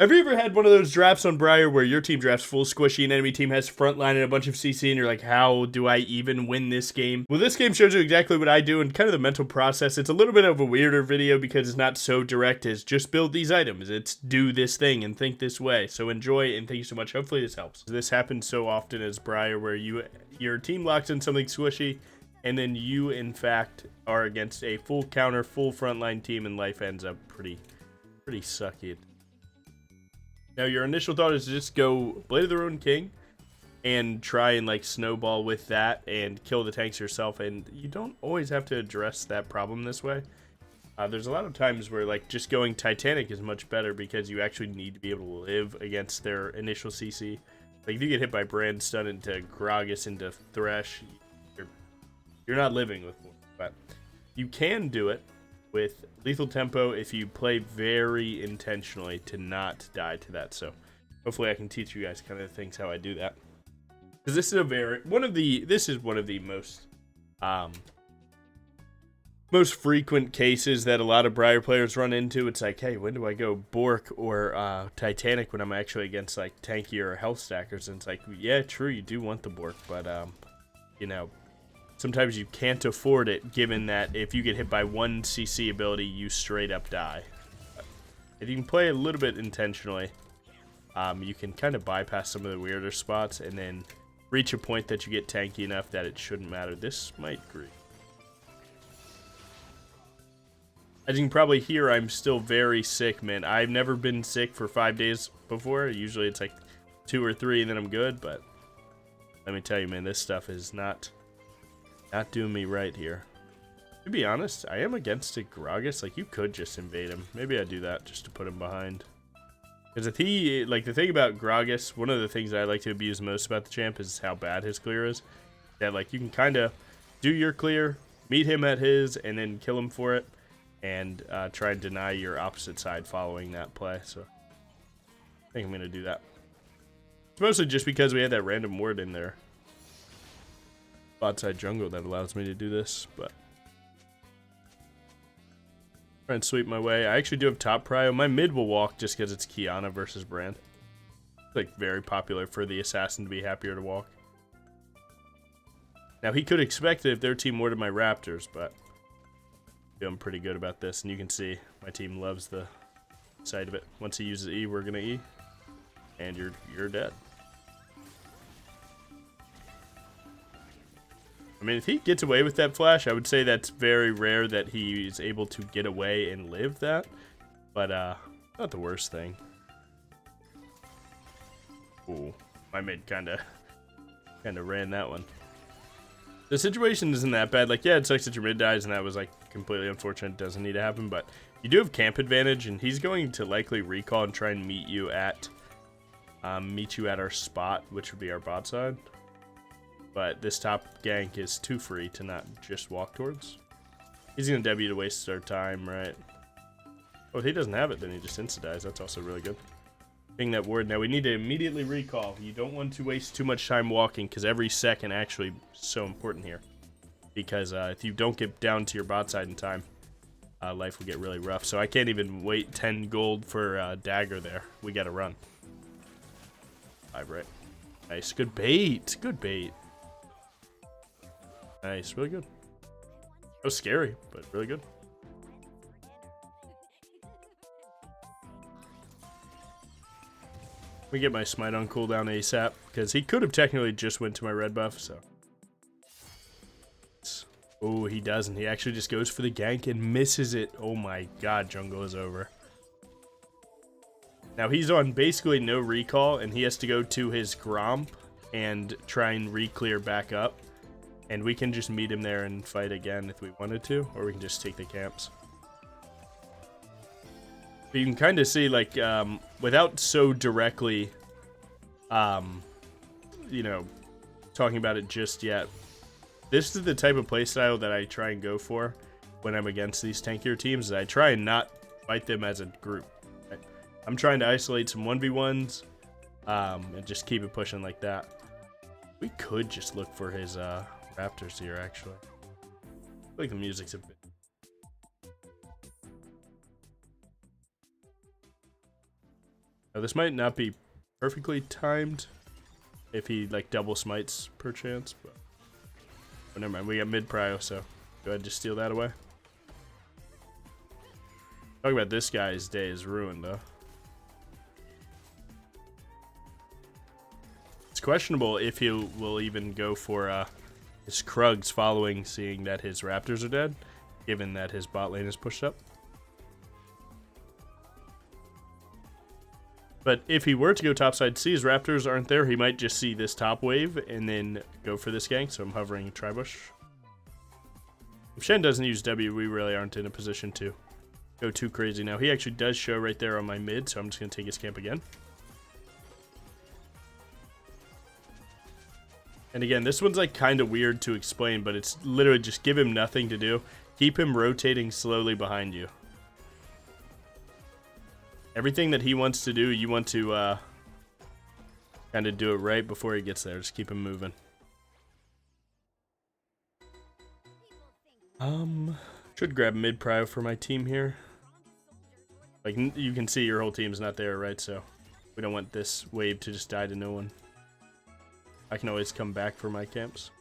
Have you ever had one of those drafts on BRIAR where your team drafts full squishy and enemy team has frontline and a bunch of CC and you're like, how do I even win this game? Well, this game shows you exactly what I do and kind of the mental process. It's a little bit of a weirder video because it's not so direct as just build these items. It's do this thing and think this way. So enjoy and thank you so much. Hopefully this helps. This happens so often as BRIAR where your team locks in something squishy and then you, in fact, are against a full counter, full frontline team and life ends up pretty sucky. Now, your initial thought is to just go Blade of the Road King and try and, like, snowball with that and kill the tanks yourself, and you don't always have to address that problem this way. There's a lot of times where, like, just going Titanic is much better because you actually need to be able to live against their initial CC. Like, if you get hit by Brand, stun into Gragas, into Thresh, you're not living with one. But you can do it with lethal tempo if you play very intentionally to not die to that. So hopefully I can teach you guys kind of things how I do that, because this is one of the most frequent cases that a lot of BRIAR players run into. It's like, hey, when do I go Bork or Titanic when I'm actually against like tanky or health stackers? And it's like, yeah, true, you do want the Bork, but you know, sometimes you can't afford it, given that if you get hit by one CC ability, you straight up die. If you can play a little bit intentionally, you can kind of bypass some of the weirder spots and then reach a point that you get tanky enough that it shouldn't matter. This might grieve. As you can probably hear, I'm still very sick, man. I've never been sick for 5 days before. Usually it's like 2 or 3 and then I'm good, but let me tell you, man, this stuff is not doing me right here. To be honest, I am against a Gragas. Like, you could just invade him. Maybe I do that just to put him behind. Because if he, like, the thing about Gragas, one of the things I like to abuse most about the champ is how bad his clear is. That, like, you can kind of do your clear, meet him at his, and then kill him for it, and try and deny your opposite side following that play. So I think I'm going to do that. It's mostly just because we had that random ward in there. Bot side jungle that allows me to do this, but try and sweep my way. I actually do have top prio. My mid will walk just because it's Kiana versus Brand. It's like very popular for the assassin to be happier to walk. Now he could expect it if their team warded my Raptors, but I'm pretty good about this, and you can see my team loves the side of it. Once he uses E, we're gonna E, and you're dead. I mean, if he gets away with that flash, I would say that's very rare that he is able to get away and live that. But, not the worst thing. Ooh, my mid kinda ran that one. The situation isn't that bad. Like, yeah, it sucks that your mid dies, and that was, like, completely unfortunate. It doesn't need to happen, but you do have camp advantage, and he's going to likely recall and try and meet you at our spot, which would be our bot side. But this top gank is too free to not just walk towards. He's going to W to waste our time, right? Oh, if he doesn't have it, then he just insta-dies. That's also really good. Being that ward. Now, we need to immediately recall. You don't want to waste too much time walking, because every second actually is so important here. Because if you don't get down to your bot side in time, life will get really rough. So I can't even wait 10 gold for dagger there. We got to run. 5, right? Nice. Good bait. Good bait. Nice, really good. That was scary, but really good. Let me get my smite on cooldown ASAP, because he could have technically just went to my red buff, so. Oh, he doesn't. He actually just goes for the gank and misses it. Oh my god, jungle is over. Now he's on basically no recall, and he has to go to his Gromp and try and re-clear back up. And we can just meet him there and fight again if we wanted to, or we can just take the camps. But you can kind of see, like, without so directly, you know, talking about it just yet, this is the type of playstyle that I try and go for when I'm against these tankier teams. I try and not fight them as a group. Right? I'm trying to isolate some 1v1s and just keep it pushing like that. We could just look for his Raptors here, actually. I feel like the music's a bit. That Oh, this might not be perfectly timed if he like double smites per chance, but oh, never mind. We got mid prio, so go ahead and just steal that away. Talk about this guy's day is ruined though. It's questionable if he will even go for his Krugs following, seeing that his Raptors are dead, given that his bot lane is pushed up. But if he were to go topside, see his Raptors aren't there, he might just see this top wave and then go for this gank, so I'm hovering Tribush. If Shen doesn't use W, we really aren't in a position to go too crazy now. He actually does show right there on my mid, so I'm just going to take his camp again. And again, this one's like kind of weird to explain, but it's literally just give him nothing to do. Keep him rotating slowly behind you. Everything that he wants to do, you want to kind of do it right before he gets there. Just keep him moving. Should grab mid prio for my team here. Like, you can see your whole team's not there, right? So we don't want this wave to just die to no one. I can always come back for my camps.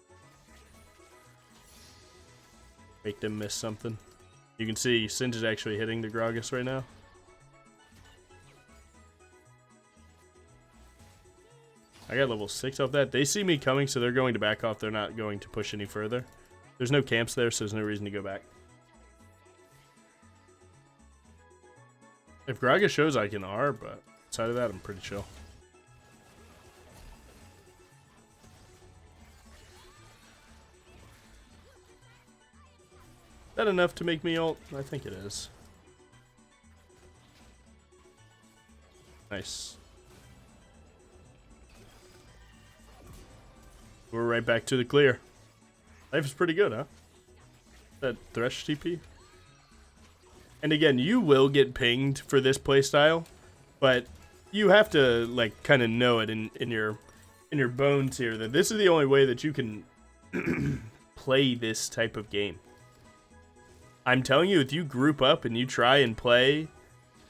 Make them miss something. You can see Singe is actually hitting the Gragas right now. I got level 6 off that. They see me coming, so they're going to back off. They're not going to push any further. There's no camps there, so there's no reason to go back. If Gragas shows, I can R, but outside of that, I'm pretty chill. Is that enough to make me ult? I think it is. Nice. We're right back to the clear. Life is pretty good, huh? That Thresh TP. And again, you will get pinged for this playstyle, but you have to like kind of know it in your bones here that this is the only way that you can play this type of game. I'm telling you, if you group up and you try and play,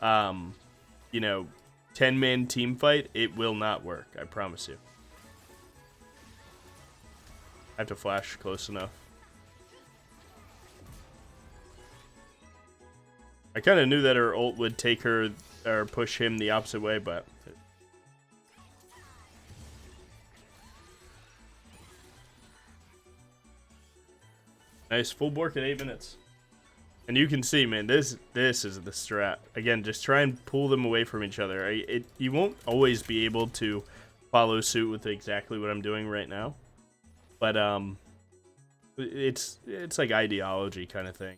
you know, 10-man team fight, it will not work. I promise you. I have to flash close enough. I kind of knew that her ult would take her or push him the opposite way, but nice full bork at 8 minutes. And you can see, man, this is the strat. Again, just try and pull them away from each other. You won't always be able to follow suit with exactly what I'm doing right now. But it's like ideology kind of thing.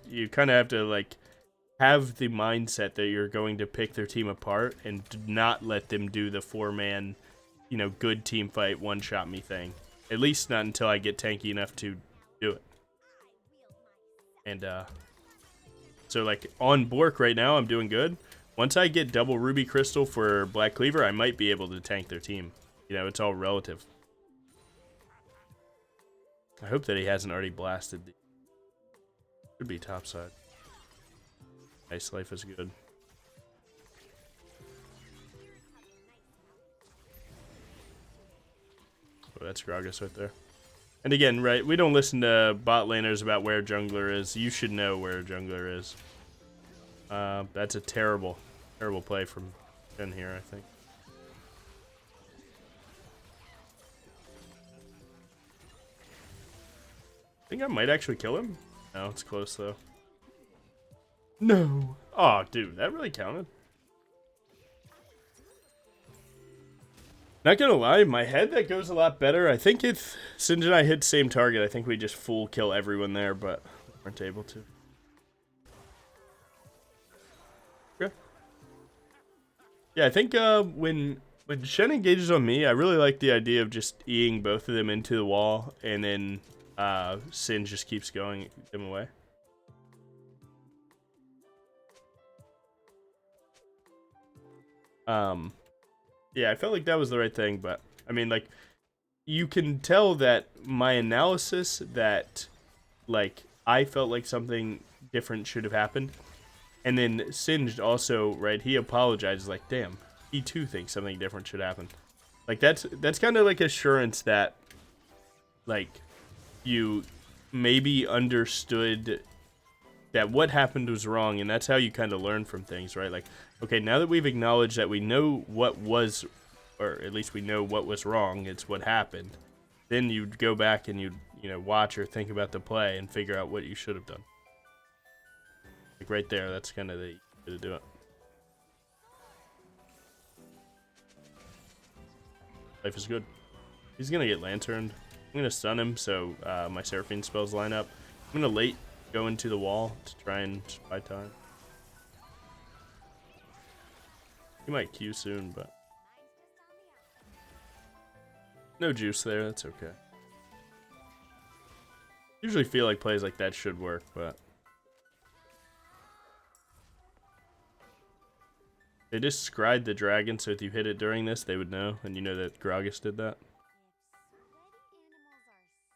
You kind of have to like have the mindset that you're going to pick their team apart and not let them do the 4-man, you know, good team fight one-shot me thing. At least not until I get tanky enough to do it. And so like on Bork right now, I'm doing good. Once I get double Ruby Crystal for Black Cleaver, I might be able to tank their team. You know, it's all relative. I hope that he hasn't already blasted the... Should be topside. Nice, life is good. Oh, that's Gragas right there. And again, right, we don't listen to bot laners about where jungler is. You should know where jungler is. That's a terrible, terrible play from Jen here, I think. I think I might actually kill him. No, it's close though. No. Oh, dude, that really counted. Not gonna lie, my head that goes a lot better. I think if Singe and I hit same target, I think we just full kill everyone there, but we weren't able to. Okay. Yeah, I think when Shen engages on me, I really like the idea of just Eing both of them into the wall, and then Singe just keeps going them away. Yeah, I felt like that was the right thing, but I mean, like, you can tell that my analysis that, like, I felt like something different should have happened And then Singed also, right, he apologizes like, damn, he too thinks something different should happen. Like, that's kind of like assurance that, like, you maybe understood that what happened was wrong, and that's how you kind of learn from things, right? Like, okay, now that we've acknowledged that we know what was, or at least we know what was wrong, it's what happened, then you'd go back and you'd, you know, watch or think about the play and figure out what you should have done. Like right there, that's kind of the way to do it. Life is good. He's gonna get lanterned. I'm gonna stun him so my Seraphine spells line up. I'm gonna late go into the wall to try and buy time. He might Q soon, but no juice there. That's okay. Usually feel like plays like that should work, but they just scried the dragon, so if you hit it during this, they would know, and you know that Gragas did that.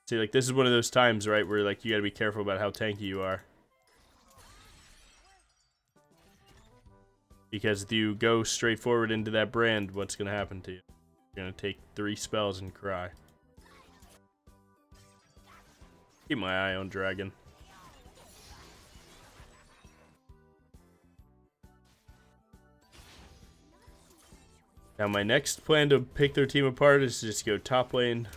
See, like, this is one of those times, right, where, like, you gotta be careful about how tanky you are. Because if you go straight forward into that brand, what's gonna happen to you? You're gonna take 3 spells and cry. Keep my eye on dragon. Now my next plan to pick their team apart is to just go top lane.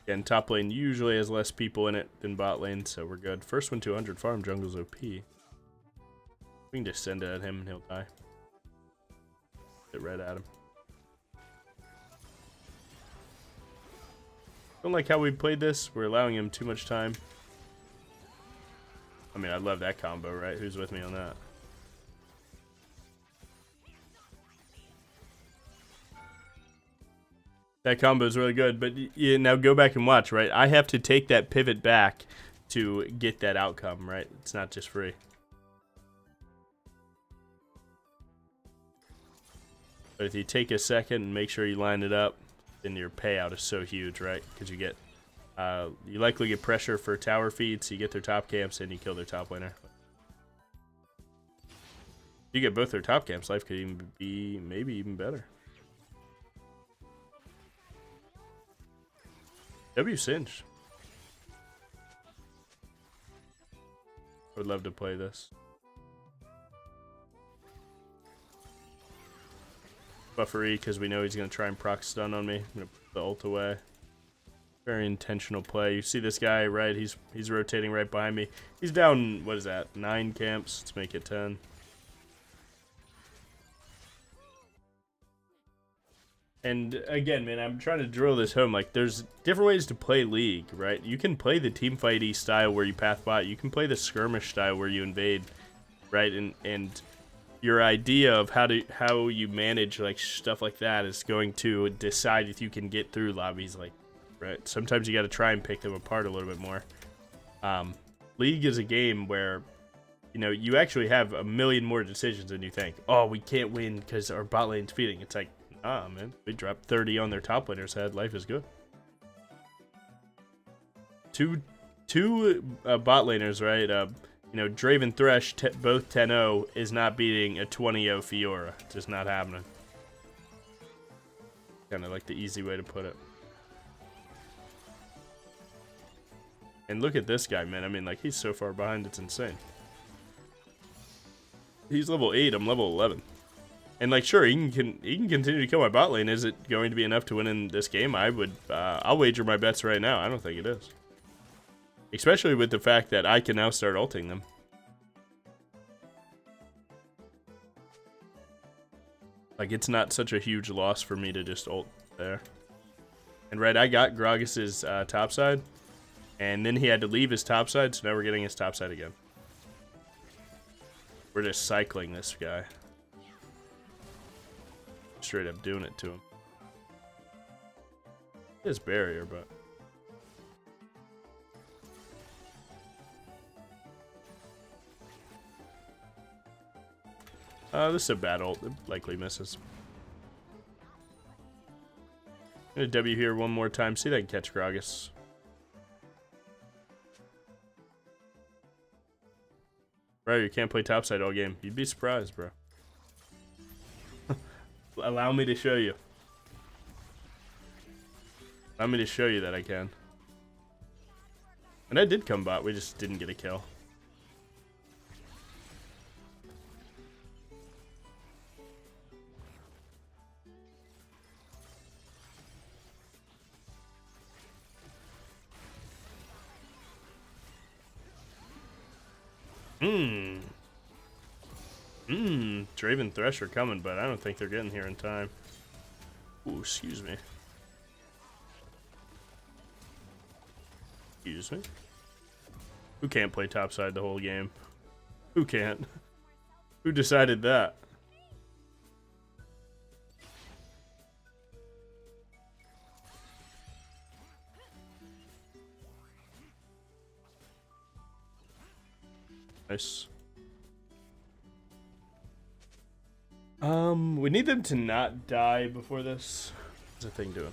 Again, top lane usually has less people in it than bot lane, so we're good. First one 200 farm, jungle's OP. We can just send it at him and he'll die. Hit right at him. Don't like how we played this. We're allowing him too much time. I mean, I love that combo, right? Who's with me on that? That combo is really good, but you now go back and watch, right? I have to take that pivot back to get that outcome, right? It's not just free. But if you take a second and make sure you line it up, then your payout is so huge, right? Because you get, you likely get pressure for tower feeds, so you get their top camps and you kill their top laner. You get both their top camps, life could even be maybe even better. W Singe. I would love to play this. Buffery, because we know he's going to try and proc stun on me. I'm going to put the ult away. Very intentional play. You see this guy, right? He's rotating right behind me. He's down, what is that, 9 camps? Let's make it 10. And again, man, I'm trying to drill this home. Like, there's different ways to play League, right? You can play the teamfighty style where you path bot. You can play the skirmish style where you invade, right? And your idea of how you manage like stuff like that is going to decide if you can get through lobbies, like, right? Sometimes you got to try and pick them apart a little bit more. League is a game where, you know, you actually have a million more decisions than you think. Oh, we can't win because our bot lane's feeding. It's like, ah, man, we dropped 30 on their top laner's head. Life is good. Two bot laners, right? You know, Draven Thresh, both 10-0, is not beating a 20-0 Fiora. Just not happening. Kind of like the easy way to put it. And look at this guy, man. I mean, like, he's so far behind, it's insane. He's level 8, I'm level 11. And, like, sure, he can continue to kill my bot lane. Is it going to be enough to win in this game? I'll wager my bets right now. I don't think it is. Especially with the fact that I can now start ulting them. Like, it's not such a huge loss for me to just ult there. And, right, I got Gragas' top side. And then he had to leave his top side, so now we're getting his top side again. We're just cycling this guy. Straight up doing it to him. His barrier, but this is a bad ult. It likely misses. I'm gonna W here one more time. See if I can catch Gragas. Bro, you can't play topside all game. You'd be surprised, bro. Allow me to show you. Allow me to show you that I can. And I did come bot, we just didn't get a kill. Draven Thresh are coming, but I don't think they're getting here in time. Ooh, excuse me. Excuse me? Who can't play topside the whole game? Who can't? Who decided that? Nice. We need them to not die before this. What's the thing doing?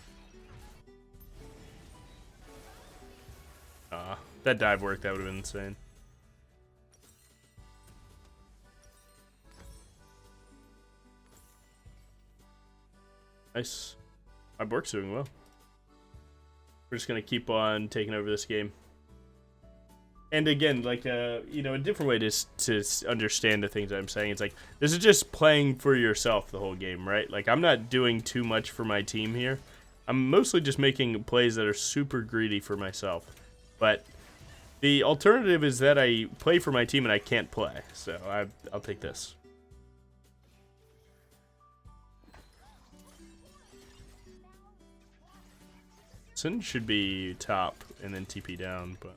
That dive worked, that would have been insane. Nice. My Bork's doing well. We're just gonna keep on taking over this game. And again, like, you know, a different way to understand the things I'm saying. It's like, this is just playing for yourself the whole game, right? Like, I'm not doing too much for my team here. I'm mostly just making plays that are super greedy for myself. But the alternative is that I play for my team and I can't play. So I'll take this. Sin should be top and then TP down, but...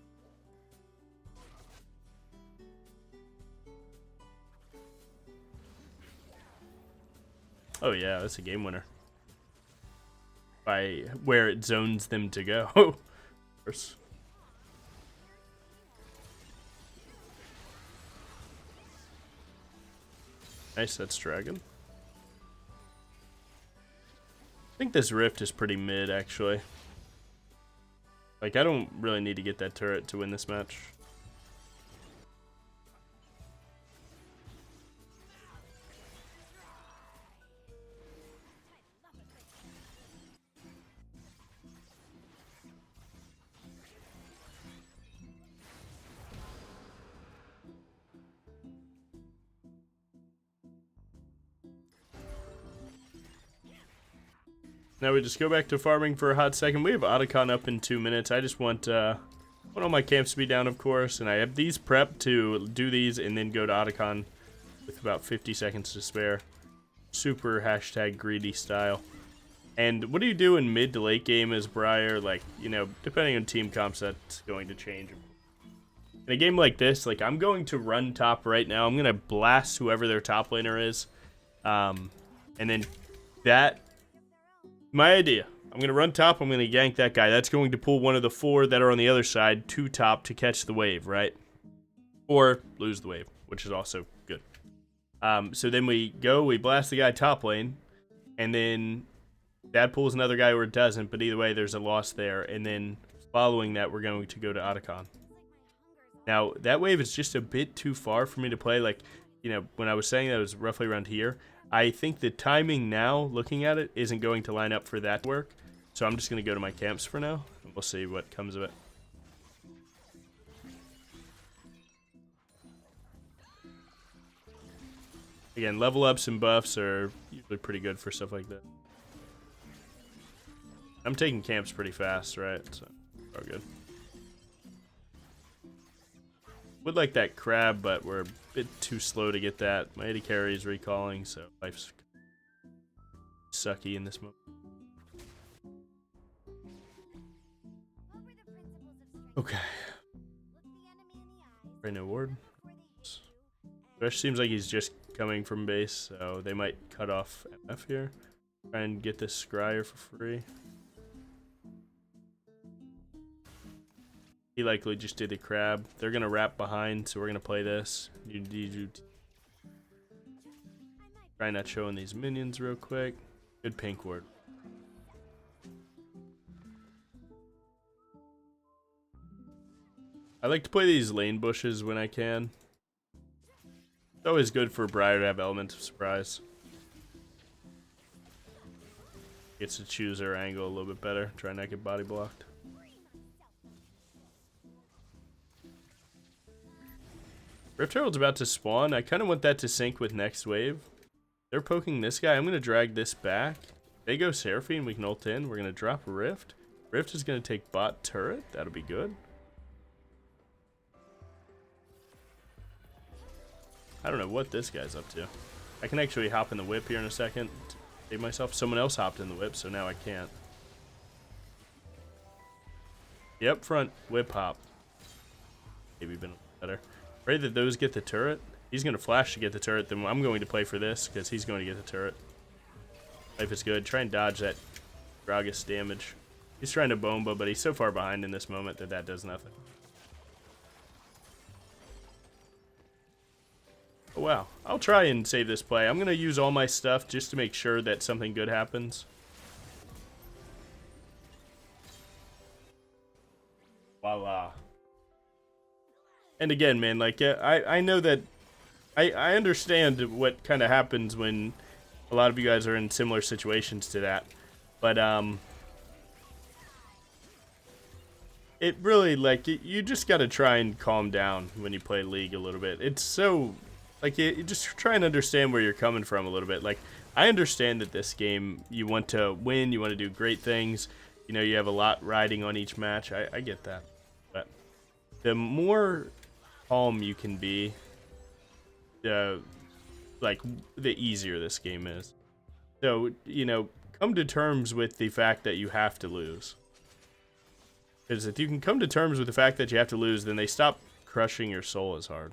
Oh yeah, that's a game winner. By where it zones them to go. Of course. Nice, that's dragon. I think this rift is pretty mid, actually. Like, I don't really need to get that turret to win this match. Now we just go back to farming for a hot second. We have Otacon up in 2 minutes. I just want all my camps to be down, of course, and I have these prepped to do these and then go to Otacon with about 50 seconds to spare. Super hashtag greedy style. And what do you do in mid to late game as BRIAR? Like, you know, depending on team comps, that's going to change. In a game like this, like, I'm going to run top right now. I'm going to blast whoever their top laner is. And then that... My idea. I'm going to run top. I'm going to gank that guy. That's going to pull one of the 4 that are on the other side to top to catch the wave, right? Or lose the wave, which is also good. So then we go, we blast the guy top lane, and then that pulls another guy or it doesn't, but either way, there's a loss there. And then following that, we're going to go to Otacon. Now, that wave is just a bit too far for me to play. Like, you know, when I was saying that it was roughly around here, I think the timing now, looking at it, isn't going to line up for that work. So I'm just going to go to my camps for now, and we'll see what comes of it. Again, level ups and buffs are usually pretty good for stuff like that. I'm taking camps pretty fast, right? So, all good. Would like that crab, but we're a bit too slow to get that. My AD carry is recalling, so life's sucky in this moment. Okay. Right, no ward. Thresh seems like he's just coming from base, so they might cut off MF here. Try and get this Scryer for free. He likely just did the crab. They're gonna wrap behind, so we're gonna play this. Try not showing these minions real quick. Good pink ward. I like to play these lane bushes when I can. It's always good for BRIAR to have element of surprise. Gets to choose her angle a little bit better. Try not to get body blocked. Rift Herald's about to spawn. I kind of want that to sync with next wave. They're poking this guy. I'm going to drag this back. They go Seraphine. We can ult in. We're going to drop Rift. Rift is going to take bot turret. That'll be good. I don't know what this guy's up to. I can actually hop in the whip here in a second. Save myself. Someone else hopped in the whip, so now I can't. Yep, front whip hop. Maybe been better. Pray that those get the turret. He's going to flash to get the turret. Then I'm going to play for this because he's going to get the turret. Life is good. Try and dodge that Gragas damage. He's trying to bomba, but he's so far behind in this moment that that does nothing. Oh, wow. I'll try and save this play. I'm going to use all my stuff just to make sure that something good happens. Voila. And again, man, like, I know that I understand what kind of happens when a lot of you guys are in similar situations to that. But, it really, like, you just got to try and calm down when you play League a little bit. It's so... Like, you just try and understand where you're coming from a little bit. Like, I understand that this game, you want to win, you want to do great things. You know, you have a lot riding on each match. I get that. But the more calm you can be, like, the easier this game is. So, you know, come to terms with the fact that you have to lose. Because if you can come to terms with the fact that you have to lose, then they stop crushing your soul as hard.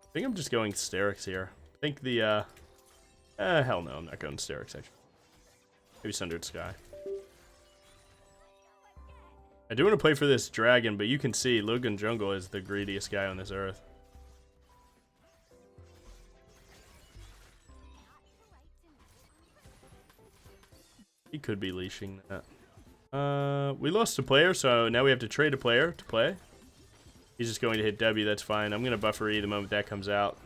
I think I'm just going Sterix here. I think the, hell no, I'm not going Sterix, actually. Maybe Sundered Sky. I do want to play for this dragon, but you can see Logan Jungle is the greediest guy on this earth. He could be leashing that. We lost a player, so now we have to trade a player to play. He's just going to hit W, that's fine. I'm going to buffer E the moment that comes out.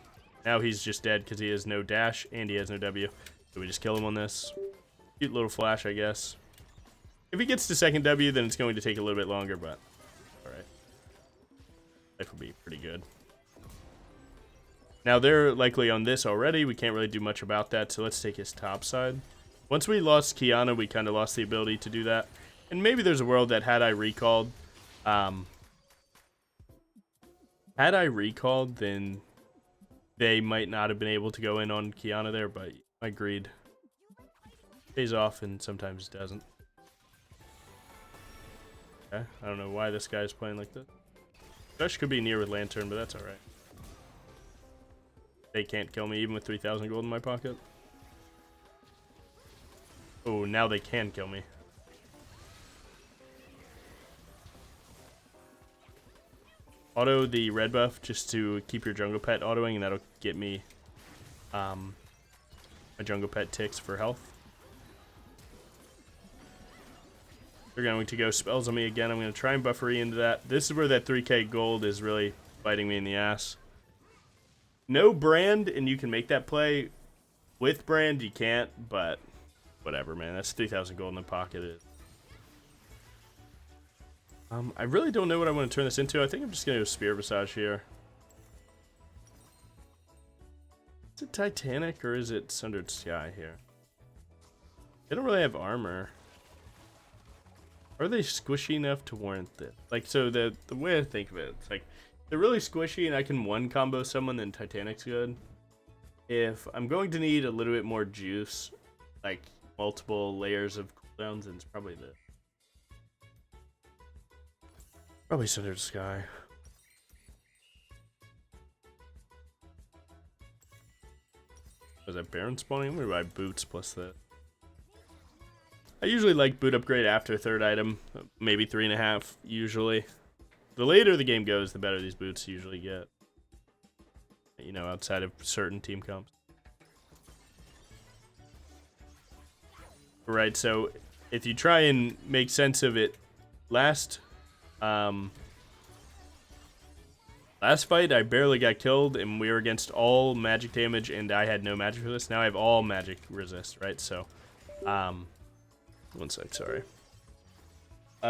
Now he's just dead because he has no dash and he has no W. So we just kill him on this. Cute little flash, I guess. If he gets to second W, then it's going to take a little bit longer, but alright. Life will be pretty good. Now they're likely on this already. We can't really do much about that, so let's take his top side. Once we lost Kiana, we kind of lost the ability to do that. And maybe there's a world that had I recalled, then they might not have been able to go in on Kiana there, but my greed pays off and sometimes doesn't. Okay, I don't know why this guy's playing like this. Josh could be near with Lantern, but that's alright. They can't kill me even with 3,000 gold in my pocket. Oh, now they can kill me. Auto the red buff just to keep your jungle pet autoing, and that'll get me a jungle pet ticks for health. They're going to go spells on me again. I'm going to try and buffer E into that. This is where that 3k gold is really biting me in the ass. No brand, and you can make that play. With brand, you can't, but whatever, man. That's 3,000 gold in the pocket. I really don't know what I want to turn this into. I think I'm just going to go Spear Visage here. Is it Titanic or is it Sundered Sky here? They don't really have armor. Are they squishy enough to warrant this? Like, so the way I think of it, it's like, they're really squishy and I can one combo someone, then Titanic's good. If I'm going to need a little bit more juice, like multiple layers of cooldowns, then it's probably this. Probably Sundered Sky. Was that Baron spawning? I'm gonna buy boots plus that. I usually like boot upgrade after third item, maybe 3.5 usually. The later the game goes, the better these boots usually get. You know, outside of certain team comps. Right, so if you try and make sense of it, last Last fight, I barely got killed, and we were against all magic damage, and I had no magic resist. Now I have all magic resist, right? So, one sec, sorry.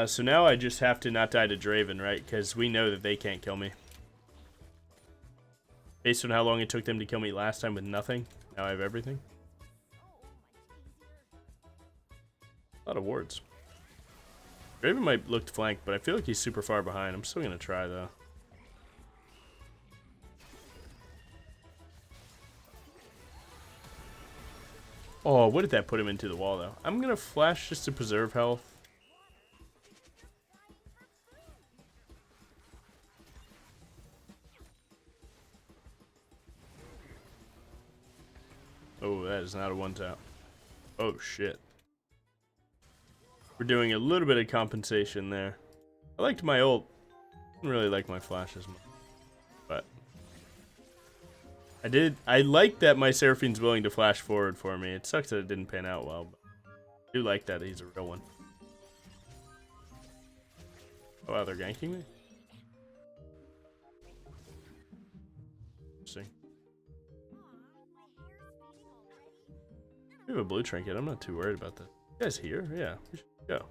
So now I just have to not die to Draven, right? Because we know that they can't kill me. Based on how long it took them to kill me last time with nothing, now I have everything. A lot of wards. Draven might look flanked, but I feel like he's super far behind. I'm still going to try, though. Oh, what did that put him into the wall, though? I'm going to flash just to preserve health. Oh, that is not a one-tap. Oh, shit. We're doing a little bit of compensation there. I liked my ult. Didn't really like my flash as much. But I like that my Seraphine's willing to flash forward for me. It sucks that it didn't pan out well, but I do like that he's a real one. Oh wow, they're ganking me? Interesting. We have a blue trinket. I'm not too worried about that. You guys here? Yeah, we should go.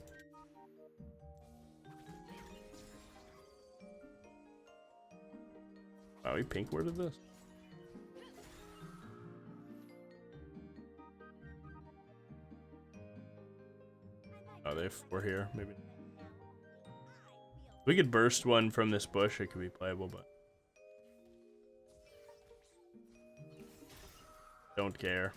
Wow, he pink worded this? Oh, they have 4 here. Maybe. We could burst one from this bush. It could be playable, but don't care.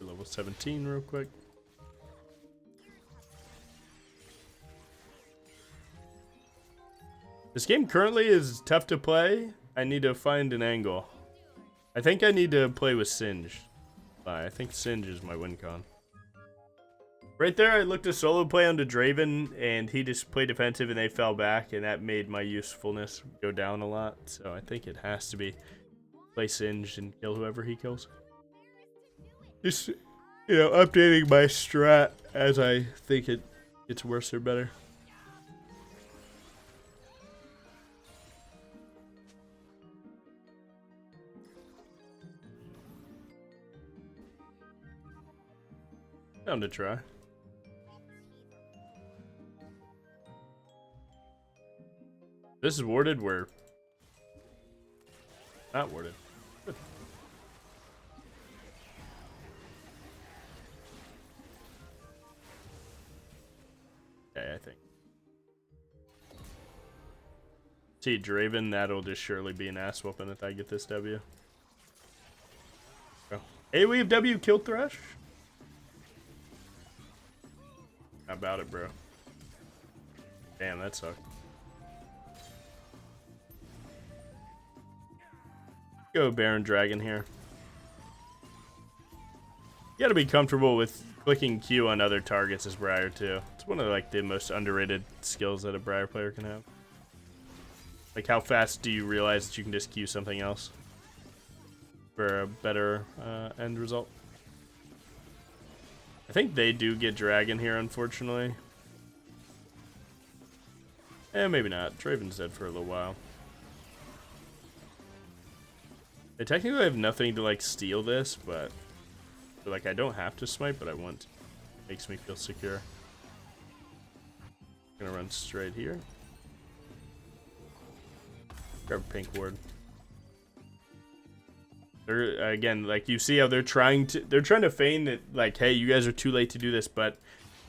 Level 17 real quick. This game currently is tough to play. I need to find an angle. I think I need to play with Singe. I think Singe is my win con. Right there, I looked a solo play onto Draven, and he just played defensive, and they fell back, and that made my usefulness go down a lot. So I think it has to be play Singe and kill whoever he kills. Just, you know, updating my strat as I think it gets worse or better. Down to try. This is warded, we're not warded. Good. Okay, I think. See Draven, that'll just surely be an ass whooping if I get this W. Oh. Hey, we have W killed Thresh. How about it, bro? Damn, that sucked. Go Baron Dragon here. You gotta be comfortable with clicking Q on other targets as BRIAR too. It's one of like the most underrated skills that a BRIAR player can have. Like how fast do you realize that you can just Q something else for a better end result? I think they do get Dragon here, unfortunately. Eh, maybe not. Draven's dead for a little while. I technically have nothing to like steal this, but like I don't have to smite, but I want to. Makes me feel secure. Gonna run straight here. Grab pink ward. They're again, like you see how they're trying to feign that like, hey, you guys are too late to do this, but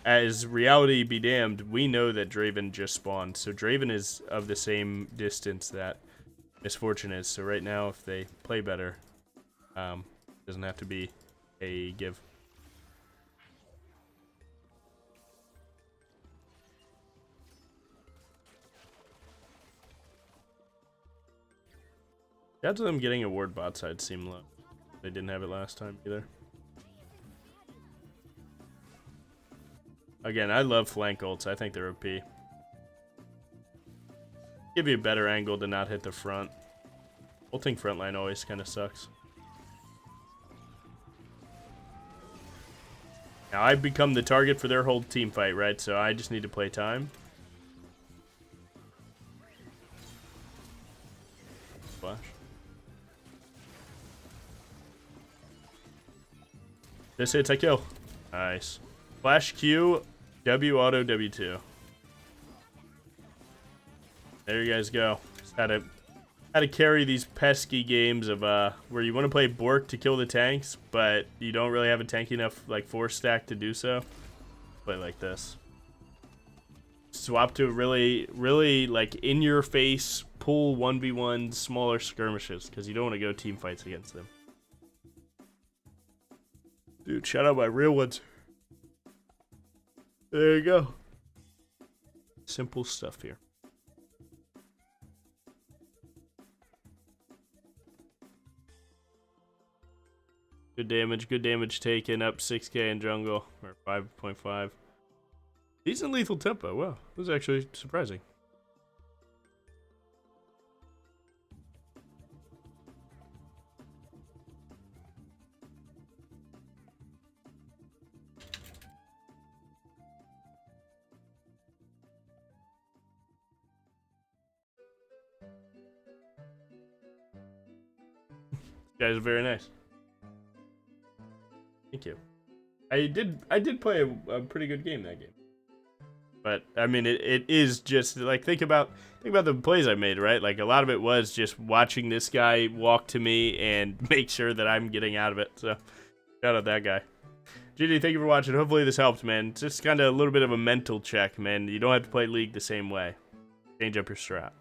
as reality be damned, we know that Draven just spawned. So Draven is of the same distance that Misfortune is. So right now, if they play better, doesn't have to be a give. The odds of them getting a ward bot side seem low. They didn't have it last time either. Again, I love flank ults. I think they're OP. Give you a better angle to not hit the front. Ulting frontline always kind of sucks. Now I've become the target for their whole team fight, right? So I just need to play time. Flash. This hits, I kill. Nice. Flash Q, W auto, W2. There you guys go. Just had to carry these pesky games of where you want to play Bork to kill the tanks, but you don't really have a tanky enough like force stack to do so. Play like this. Swap to really like in your face pull 1v1 smaller skirmishes because you don't want to go team fights against them. Dude, shout out my real ones. There you go. Simple stuff here. Good damage taken, up 6k in jungle, or 5.5. Decent lethal tempo, wow, that was actually surprising. You guys are very nice. Thank you. I did play a pretty good game that game. But I mean it is just like think about the plays I made, right? Like a lot of it was just watching this guy walk to me and make sure that I'm getting out of it. So shout out that guy. GD, thank you for watching. Hopefully this helped, man. It's just kind of a little bit of a mental check, man. You don't have to play League the same way. Change up your strat.